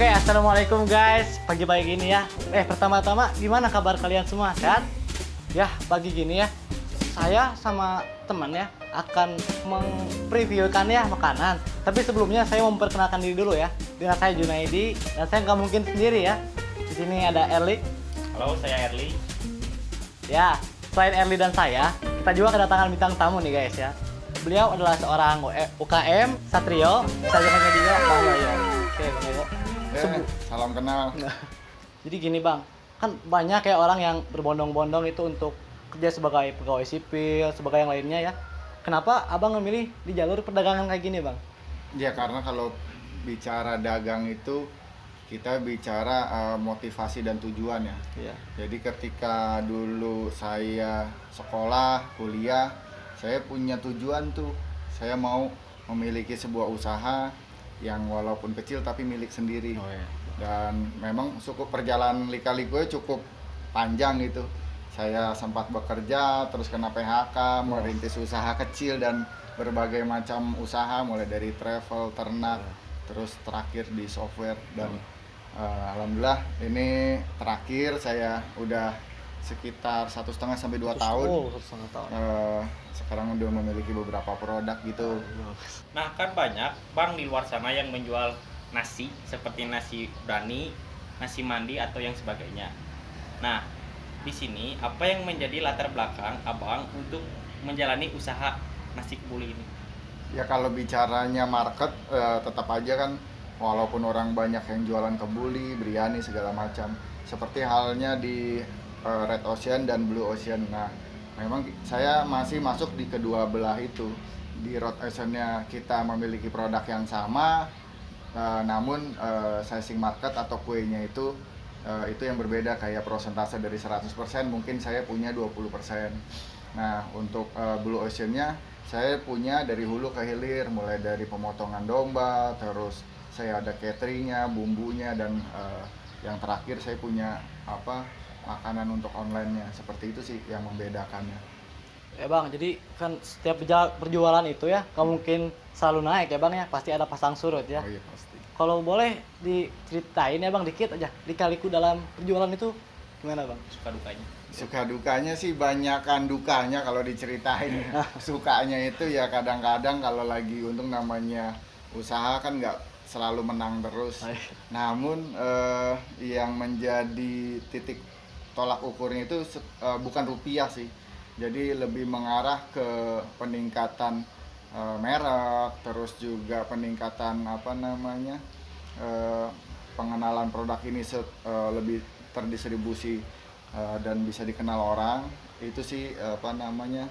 Oke, assalamualaikum guys. Pagi-pagi gini ya. Pertama-tama gimana kabar kalian semua? Sehat? Ya, pagi gini ya. Saya sama teman ya akan mempreviewkan ya makanan. Tapi sebelumnya saya memperkenalkan diri dulu ya. Dengan saya Junaidi dan saya nggak mungkin sendiri ya. Di sini ada Erli. Halo, saya Erli. Ya, selain Erli dan saya, kita juga kedatangan bintang tamu nih guys ya. Beliau adalah seorang UKM Satrio. Bisa dipanggil juga Bang Yoyo. Oke, Bang Yoyo. Salam kenal. Jadi gini Bang, kan banyak ya orang yang berbondong-bondong itu untuk kerja sebagai pegawai sipil, sebagai yang lainnya ya. Kenapa Abang memilih di jalur perdagangan kayak gini Bang? Ya karena kalau bicara dagang itu kita bicara motivasi dan tujuan ya. Iya. Jadi ketika dulu saya sekolah, kuliah, saya punya tujuan tuh. Saya mau memiliki sebuah usaha yang walaupun kecil tapi milik sendiri. Oh, iya. Dan memang cukup perjalanan lika-likunya cukup panjang gitu. Saya sempat bekerja, terus kena PHK, merintis usaha kecil dan berbagai macam usaha, mulai dari travel, ternak, terus terakhir di software. Dan alhamdulillah ini terakhir saya udah sekitar 1,5 sampai 2 tahun. Oh, 1,5 tahun. Sekarang udah memiliki beberapa produk gitu. Nah, kan banyak Bang di luar sana yang menjual nasi seperti nasi Brani, nasi mandi atau yang sebagainya. Nah, di sini apa yang menjadi latar belakang Abang untuk menjalani usaha nasi kebuli ini? Ya kalau bicaranya market tetap aja kan walaupun orang banyak yang jualan kebuli, biryani segala macam. Seperti halnya di Red Ocean dan Blue Ocean. Nah, memang saya masih masuk di kedua belah itu. Di Red Ocean-nya kita memiliki produk yang sama, namun sizing market atau kuenya itu yang berbeda, kayak persentase dari 100% mungkin saya punya 20%. Nah, untuk Blue Ocean-nya saya punya dari hulu ke hilir, mulai dari pemotongan domba, terus saya ada cateringnya, bumbunya, dan yang terakhir saya punya makanan untuk online-nya. Seperti itu sih yang membedakannya. Ya Bang, jadi kan setiap perjualan itu ya nggak mungkin selalu naik ya Bang ya, pasti ada pasang surut ya. Oh iya pasti. Kalau boleh diceritain ya Bang dikit aja, lika-liku dalam perjualan itu gimana Bang? Suka dukanya. Suka dukanya sih banyakan dukanya kalau diceritain. Sukanya itu ya kadang-kadang kalau lagi untung, namanya usaha kan nggak selalu menang terus. Namun yang menjadi titik tolak ukurnya itu bukan rupiah sih. Jadi lebih mengarah ke peningkatan merek, terus juga peningkatan pengenalan produk ini lebih terdistribusi dan bisa dikenal orang. Itu sih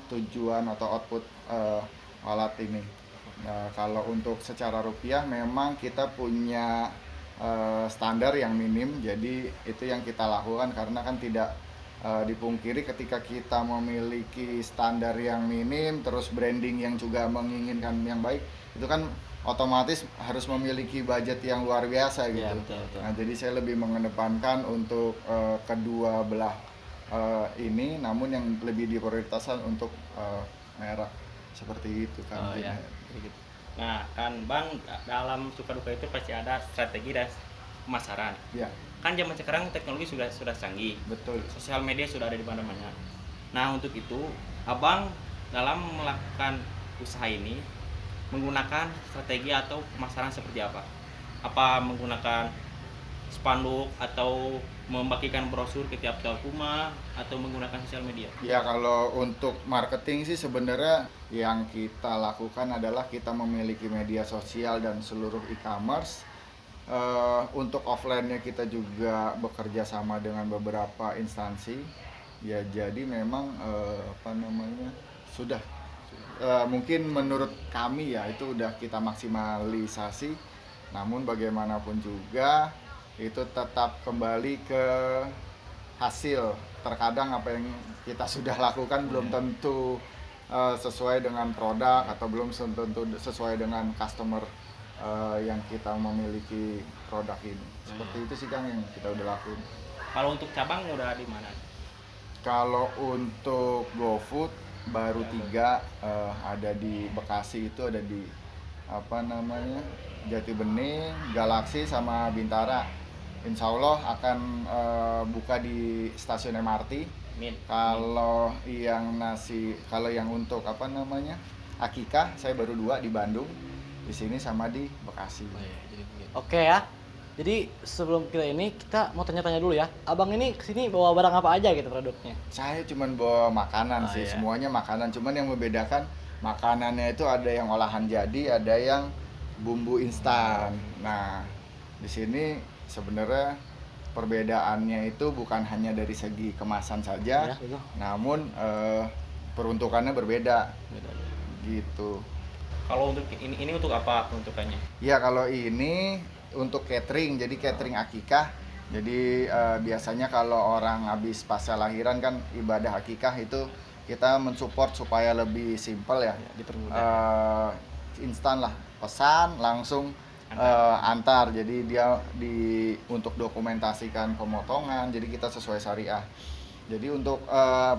tujuan atau output alat ini. Kalau untuk secara rupiah memang kita punya standar yang minim, jadi itu yang kita lakukan karena kan tidak dipungkiri ketika kita memiliki standar yang minim terus branding yang juga menginginkan yang baik, itu kan otomatis harus memiliki budget yang luar biasa gitu. Ya, betul. Nah, jadi saya lebih mengedepankan untuk kedua belah ini, namun yang lebih diprioritaskan untuk merek seperti itu kan. Oh, ya. Gitu. Nah, kan Bang dalam suka duka itu pasti ada strategi dan pemasaran. Ya, Kan zaman sekarang teknologi sudah canggih. betul. Sosial media sudah ada di mana-mana. Nah, untuk itu Abang dalam melakukan usaha ini menggunakan strategi atau pemasaran seperti apa? Apa menggunakan spanduk atau membagikan brosur ke tiap-tiap rumah atau menggunakan sosial media? Ya kalau untuk marketing sih sebenarnya yang kita lakukan adalah kita memiliki media sosial dan seluruh e-commerce. Untuk offline-nya kita juga bekerja sama dengan beberapa instansi. Ya jadi memang sudah mungkin menurut kami ya itu udah kita maksimalisasi. Namun bagaimanapun juga itu tetap kembali ke hasil. Terkadang apa yang kita sudah lakukan belum tentu sesuai dengan produk atau belum tentu sesuai dengan customer yang kita memiliki produk ini. Seperti itu sih Kang yang kita udah lakuin. Kalau untuk cabang udah di mana? Kalau untuk GoFood baru 3, ada di Bekasi, itu ada di Jati Bening, Galaksi sama Bintara. Insya Allah akan buka di stasiun MRT. Min. Kalau yang untuk Akikah, saya baru 2 di Bandung, di sini sama di Bekasi. Oke ya. Jadi sebelum kita mau tanya-tanya dulu ya. Abang ini kesini bawa barang apa aja gitu produknya? Saya cuman bawa makanan sih, iya. semuanya makanan. Cuman yang membedakan makanannya itu ada yang olahan jadi, ada yang bumbu instan. Nah, di sini sebenarnya perbedaannya itu bukan hanya dari segi kemasan saja, Ya, betul. namun peruntukannya berbeda. Gitu. Kalau untuk ini untuk apa peruntukannya? Ya, kalau ini untuk catering, jadi catering akikah. Jadi biasanya kalau orang habis pasca lahiran kan ibadah akikah itu kita mensupport supaya lebih simpel ya. Dipermudah. Instan lah, pesan langsung antar. Jadi dia untuk dokumentasikan pemotongan, jadi kita sesuai syariah. Jadi untuk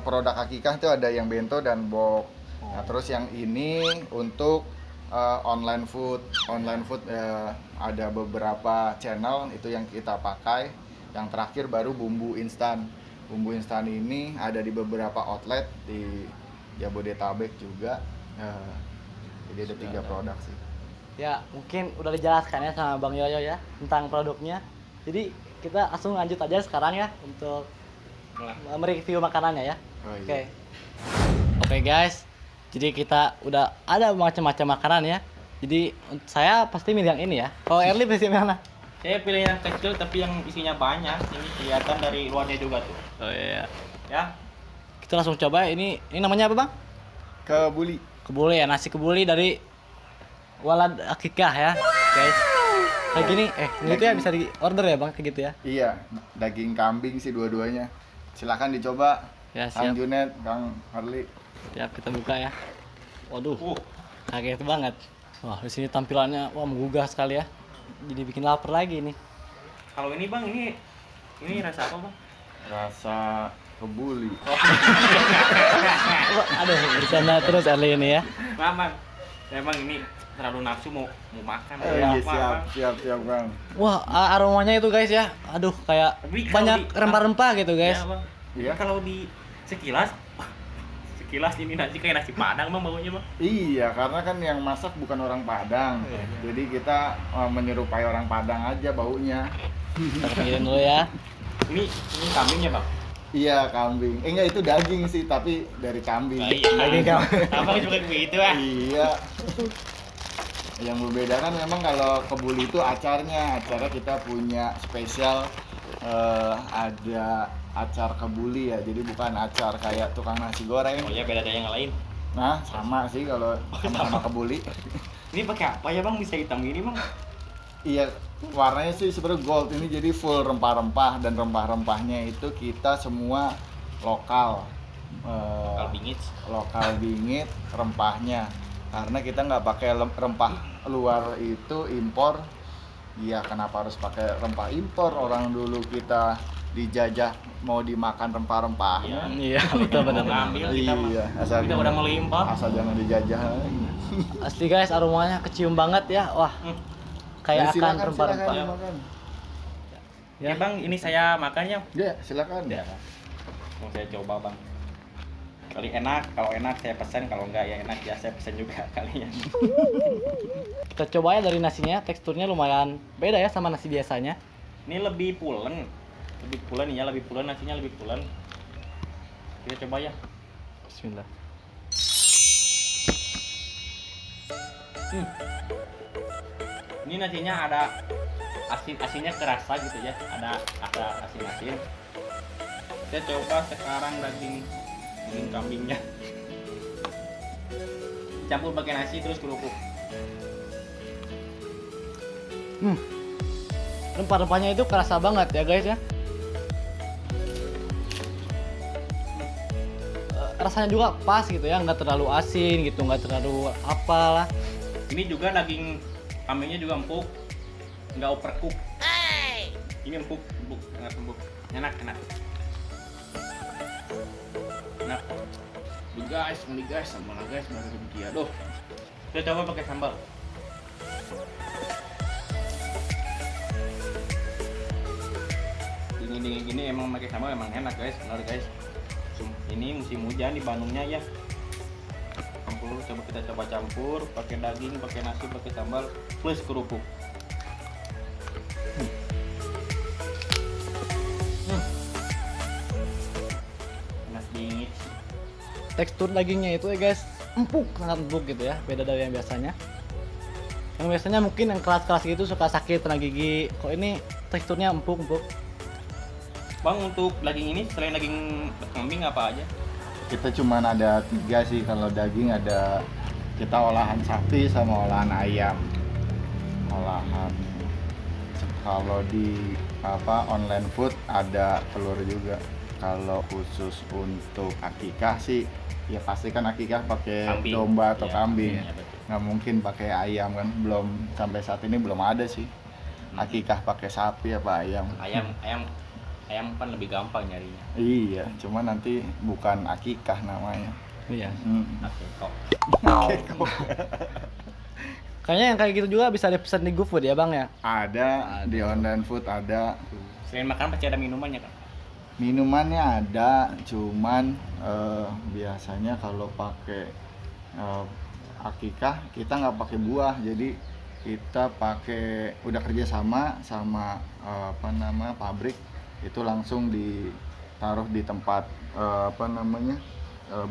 produk akikah itu ada yang bento dan box. Nah, terus yang ini untuk online food ada beberapa channel itu yang kita pakai. Yang terakhir baru bumbu instan. Bumbu instan ini ada di beberapa outlet di Jabodetabek juga. Jadi ada 3 produk sih. Ya, mungkin udah dijelaskan ya sama Bang Yoyo ya tentang produknya. Jadi kita langsung lanjut aja sekarang ya untuk mereview makanannya ya. Oh, iya. Oke. Oke guys. Jadi kita udah ada macam-macam makanan ya. Jadi saya pasti milih yang ini ya. Kalau Erli pasti milih mana? Saya pilih yang kecil tapi yang isinya banyak. Ini kelihatan dari luarnya juga tuh. Oh iya. Ya. Kita langsung coba ini namanya apa, Bang? Kebuli. Kebuli ya, nasi kebuli dari Walad Akikah ya, guys. Kayak gini, ini tuh ya bisa di order ya, Bang, kayak gitu ya. Iya, daging kambing sih dua-duanya. Silakan dicoba. Ya, Kang siap. Junet, Kang Harli. Siap, kita buka ya. Waduh. Kaget banget. Wah, di sini tampilannya menggugah sekali ya. Jadi bikin lapar lagi nih. Kalau ini Bang, ini rasa apa Bang? Rasa kebuli. Aduh, bercanda terus Erli ini ya. Bang. Emang ini terlalu nafsu mau makan. Iya, Bang. siap Kang. Wah, aromanya itu guys ya. Aduh, kayak Tapi kalau banyak di- rempah-rempah gitu guys. Ya, Bang. Iya. Kalau di sekilas ini nasi kayak nasi Padang Bang baunya Bang. Iya, karena kan yang masak bukan orang Padang. Jadi kita menyerupai orang Padang aja baunya. Kita pikirin dulu ya. Ini kambingnya Bang. Iya, kambing. Enggak, itu daging sih, tapi dari kambing. Daging kambing. Abang juga begitu ah. Iya. Yang membedakan memang kalau kebuli itu acarnya kita punya spesial, ada acar kebuli ya, jadi bukan acar kayak tukang nasi goreng. Oh ya beda dari yang lain. Nah, sama sih kalau sama kebuli. Ini pakai apa ya Bang bisa hitam gini Bang? Iya, warnanya sih sebenarnya gold, ini jadi full rempah-rempah, dan rempah-rempahnya itu kita semua lokal. Lokal bingit rempahnya, karena kita nggak pakai rempah luar itu impor. Iya, kenapa harus pakai rempah impor? Orang dulu kita dijajah mau dimakan rempah-rempahnya. Iya, betul benar. Ngambil kita Bang. Iya, asal Kita udah melimpah. asal jangan dijajah. Asli guys, aromanya kecium banget ya. Wah, kayak akan Silakan rempah-rempah. dimakan. Ya Bang, ini saya makannya. Ya, silakan. Ya. Mau saya coba Bang. Kalau enak saya pesan, kalau enggak ya enak ya saya pesan juga kalian. Kita coba ya dari nasinya, teksturnya lumayan beda ya sama nasi biasanya. Ini lebih pulen nasinya lebih pulen. Kita coba ya. Bismillah. Ini nasinya ada asinnya kerasa gitu ya, ada asin. Kita coba sekarang daging kambingnya. Campur pakai nasi terus kerupuk. Rempah-rempahnya itu kerasa banget ya guys ya. Rasanya juga pas gitu ya, nggak terlalu asin gitu, nggak terlalu apalah. Ini juga daging kambingnya juga empuk, nggak overcook. Ini empuk, sangat empuk, enak. Duh guys, sama guys, baru dia. Kita coba pakai sambal. Dingin-dingin gini emang pakai sambal emang enak guys, benar guys. Ini musim hujan di Bandungnya ya. Campur, kita coba campur pakai daging, pakai nasi, pakai sambal plus kerupuk. Enak dingin. Tekstur dagingnya itu ya guys, empuk, sangat empuk gitu ya, beda dari yang biasanya. Yang biasanya mungkin yang keras-keras gitu suka sakit kena gigi, kok ini teksturnya empuk-empuk. Bang, untuk daging ini selain daging kambing apa aja? Kita cuman ada 3 sih, kalau daging ada kita olahan sapi sama olahan ayam. Olahan kalau di online food ada telur juga. Kalau khusus untuk akikah sih ya pasti kan akikah pakai Kambing. domba atau Iya, kambing. iya, betul. Nggak mungkin pakai ayam kan, belum sampai saat ini belum ada sih. Akikah pakai sapi apa ayam. Ayam kan lebih gampang nyarinya. Iya, cuma nanti bukan akikah namanya. Iya. Oke, kok. Kayaknya yang kayak gitu juga bisa dipesan di GoFood ya bang ya? Ada di online food ada. Selain makan pasti ada minumannya kan? Minumannya ada, cuman biasanya kalau pakai akikah kita nggak pakai buah, jadi kita pakai udah kerja sama pabrik itu langsung ditaruh di tempat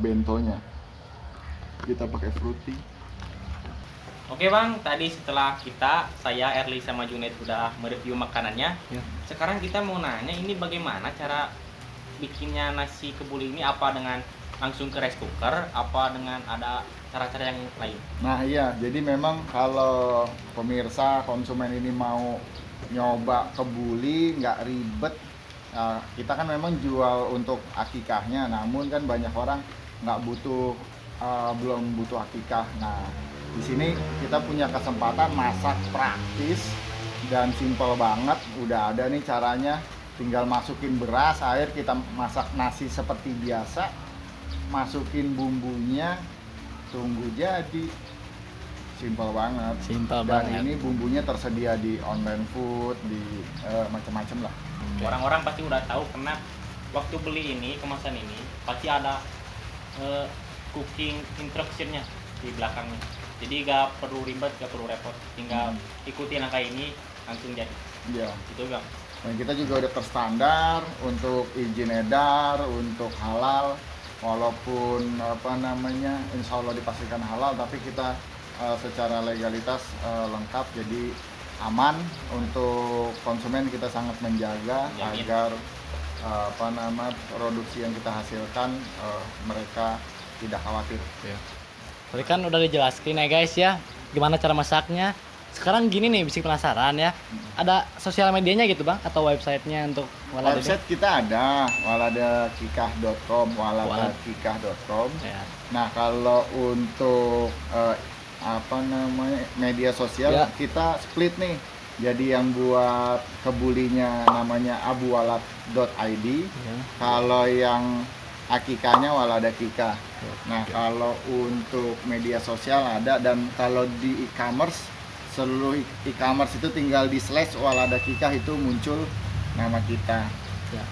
bentonya. Kita pakai fruity. Oke bang, tadi setelah saya Erli sama Junaid udah mereview makanannya. Ya. Sekarang kita mau nanya ini bagaimana cara bikinnya nasi kebuli ini, apa dengan langsung ke rice cooker, apa dengan ada cara-cara yang lain? Nah iya, jadi memang kalau pemirsa konsumen ini mau nyoba kebuli nggak ribet, kita kan memang jual untuk akikahnya, namun kan banyak orang nggak butuh, belum butuh akikah. Nah di sini kita punya kesempatan masak praktis dan simple banget. Udah ada nih caranya, tinggal masukin beras, air, kita masak nasi seperti biasa, masukin bumbunya, tunggu jadi. Simple banget. Simple Dan banget. ini bumbunya tersedia di online food, di macam-macam lah. Orang-orang pasti udah tahu karena waktu beli ini, kemasan ini pasti ada cooking instruction-nya di belakangnya. Jadi gak perlu ribet, gak perlu repot, tinggal ikuti langkah ini langsung jadi. Iya. Itu bang. Dan kita juga udah terstandar untuk izin edar, untuk halal, walaupun insya Allah dipastikan halal, tapi kita secara legalitas lengkap, jadi aman untuk konsumen. Kita sangat menjaga Jamin. agar produksi yang kita hasilkan mereka tidak khawatir. Ya. Tadi kan udah dijelaskan ya guys ya, gimana cara masaknya. Sekarang gini nih, bisa penasaran ya. Ada sosial medianya gitu bang, atau websitenya untuk Walada? Website kita ada, waladakikah.com, waladakikah.com. Ya. Nah kalau untuk media sosial Ya. kita split nih. Jadi yang buat kebulinya namanya abuwalad.id. Ya. Kalau yang akikahnya waladakikah. Nah kalau untuk media sosial ada, dan kalau di e-commerce, seluruh e-commerce itu tinggal di slash waladakikah, itu muncul nama kita. Ya.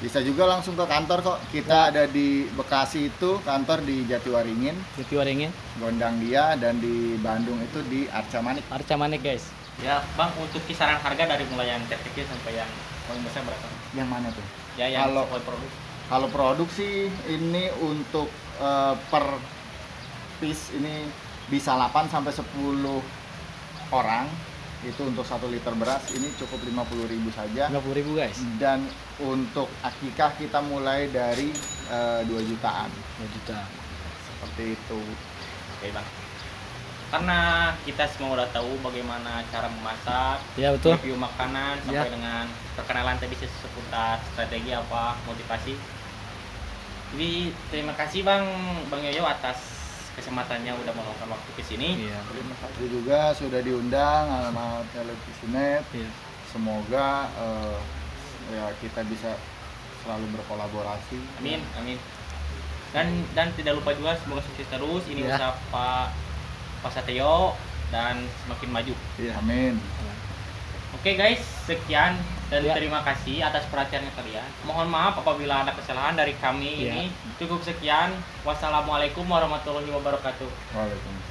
Bisa juga langsung ke kantor kok. Kita ada di Bekasi itu kantor di Jatiwaringin, Jatiwaringin, Gondang Dia, dan di Bandung itu di Arca Manik. Arca Manik guys. Ya bang, untuk kisaran harga dari mulai yang kecil sampai yang paling besar berapa? Yang mana tuh? Ya yang Kalau- sesuai produk. Kalau produksi ini untuk per piece ini bisa 8 sampai 10 orang. Itu untuk 1 liter beras ini cukup 50.000 saja. 50.000 guys. Dan untuk akikah kita mulai dari 2 jutaan. 2 juta. Seperti itu. Oke bang. Karena kita semua udah tahu bagaimana cara memasak, Ya betul. review makanan, sampai Ya. dengan perkenalan tadi seputar strategi apa, motivasi. Jadi terima kasih bang Yoyo atas kesempatannya udah meluangkan waktu ke sini. Iya. Terima kasih juga sudah diundang sama Televisinet. Iya. Semoga ya kita bisa selalu berkolaborasi. Amin, amin. Dan tidak lupa juga semoga sukses terus. Ini Ya. usaha Pak Satrio dan semakin maju. Iya, amin. Oke guys, sekian dan Ya. terima kasih atas perhatiannya kalian. Mohon maaf apabila ada kesalahan dari kami Ya. ini. Cukup sekian. Wassalamualaikum warahmatullahi wabarakatuh. Waalaikumsalam.